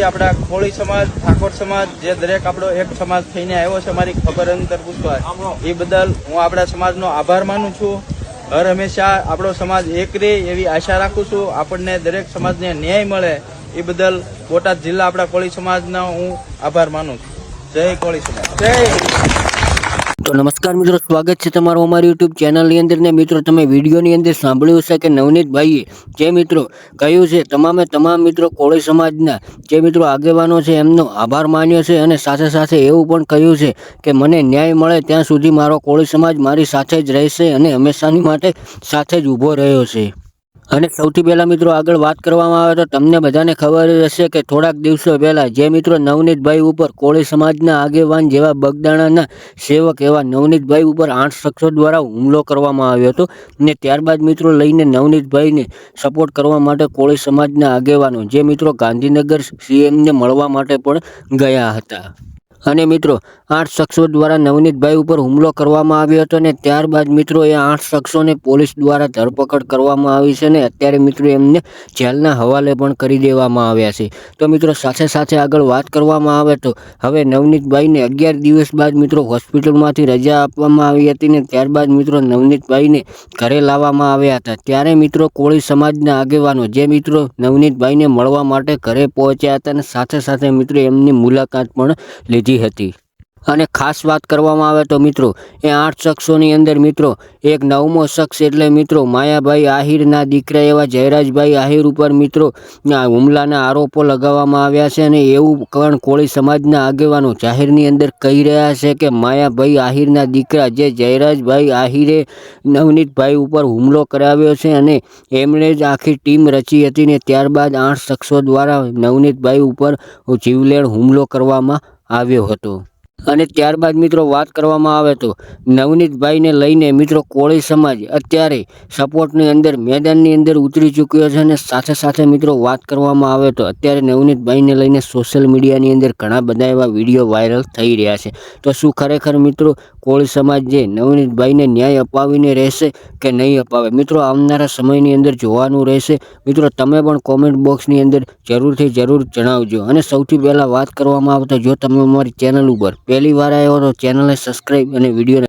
આપણા કોળી સમાજ, ઠાકોર સમાજ જે દરેક આપણો એક સમાજ થઈને આવ્યો છે મારી ખબર અંતર પૂછવા, એ બદલ હું આપણા સમાજનો આભાર માનું છું. હર હંમેશા આપણો સમાજ એક રહે એવી આશા રાખું છું. આપણને દરેક સમાજને ન્યાય મળે એ બદલ બોટાદ જિલ્લા આપણા કોળી સમાજનો હું આભાર માનું છું. જય કોળી સમાજ. જય. તો નમસ્કાર મિત્રો, સ્વાગત છે તમારું અમારી યુટ્યુબ ચેનલની અંદર. ને મિત્રો, તમે વિડીયોની અંદર સાંભળ્યું છે કે નવનીતભાઈએ જે મિત્રો કહ્યું છે તમામ મિત્રો કોળી સમાજના જે મિત્રો આગેવાનો છે એમનો આભાર માન્યો છે, અને સાથે સાથે એવું પણ કહ્યું છે કે મને ન્યાય મળે ત્યાં સુધી મારો કોળી સમાજ મારી સાથે જ રહેશે અને હંમેશાની માટે સાથે જ ઊભો રહ્યો છે. અને સૌથી પહેલાં મિત્રો આગળ વાત કરવામાં આવે તો તમને બધાને ખબર હશે કે થોડાક દિવસો પહેલાં જે મિત્રો નવનીતભાઈ ઉપર કોળી સમાજના આગેવાન જેવા બગદાણાના સેવક એવા નવનીતભાઈ ઉપર 8 શખ્સો દ્વારા હુમલો કરવામાં આવ્યો હતો. ને ત્યારબાદ મિત્રો લઈને નવનીતભાઈને સપોર્ટ કરવા માટે કોળી સમાજના આગેવાનો જે મિત્રો ગાંધીનગર સીએમને મળવા માટે પણ ગયા હતા. અને મિત્રો 8 શખ્સો દ્વારા નવનીતભાઈ ઉપર હુમલો કરવામાં આવ્યો હતો, અને ત્યારબાદ મિત્રો એ 8 શખ્સોને પોલીસ દ્વારા ધરપકડ કરવામાં આવી છે, અને અત્યારે મિત્રો એમને જેલના હવાલે પણ કરી દેવામાં આવ્યા છે. તો મિત્રો સાથે સાથે આગળ વાત કરવામાં આવે તો હવે નવનીતભાઈને 11 દિવસ બાદ મિત્રો હોસ્પિટલમાંથી રજા આપવામાં આવી હતી, ને ત્યારબાદ મિત્રો નવનીતભાઈને ઘરે લાવવામાં આવ્યા હતા. ત્યારે મિત્રો કોળી સમાજના આગેવાનો જે મિત્રો નવનીતભાઈને મળવા માટે ઘરે પહોંચ્યા હતા, અને સાથે સાથે મિત્રો એમની મુલાકાત પણ લીધી હતી. અને ખાસ વાત કરવામાં આવે તો મિત્રો એ 8 શખ્સોની અંદર મિત્રો એક 9મો શખ્સ એટલે મિત્રો માયાભાઈ આહિરના દીકરા એવા જયરાજભાઈ આહિર ઉપર મિત્રો હુમલાના આરોપો લગાવવામાં આવ્યા છે. અને એવું પણ કોળી સમાજના આગેવાનો જાહેરની અંદર કહી રહ્યા છે કે માયાભાઈ આહિરના દીકરા જે જયરાજભાઈ આહિરે નવનીતભાઈ ઉપર હુમલો કરાવ્યો છે, અને એમણે જ આખી ટીમ રચી હતી, ને ત્યારબાદ 8 શખ્સો દ્વારા નવનીતભાઈ ઉપર જીવલેણ હુમલો કરવામાં આવ્યો હતો. અને ત્યારબાદ મિત્રો વાત કરવામાં આવે તો નવનીતભાઈને લઈને મિત્રો કોળી સમાજ અત્યારે સપોર્ટની અંદર મેદાનની અંદર ઉતરી ચૂક્યો છે. અને સાથે સાથે મિત્રો વાત કરવામાં આવે તો અત્યારે નવનીતભાઈને લઈને સોશિયલ મીડિયાની અંદર ઘણા બધા એવા વિડીયો વાયરલ થઈ રહ્યા છે. તો શું ખરેખર મિત્રો કોળી સમાજ જે નવનીતભાઈને ન્યાય અપાવીને રહેશે કે નહીં અપાવે, મિત્રો આવનારા સમયની અંદર જોવાનું રહેશે. મિત્રો તમે પણ કોમેન્ટ બોક્સની અંદર જરૂરથી જરૂર જણાવજો. અને સૌથી પહેલાં વાત કરવામાં આવે તો જો તમે અમારી ચેનલ ઉપર પહેલી વાર આવ્યો તો ચેનલને સબસ્ક્રાઈબ અને વિડીયોને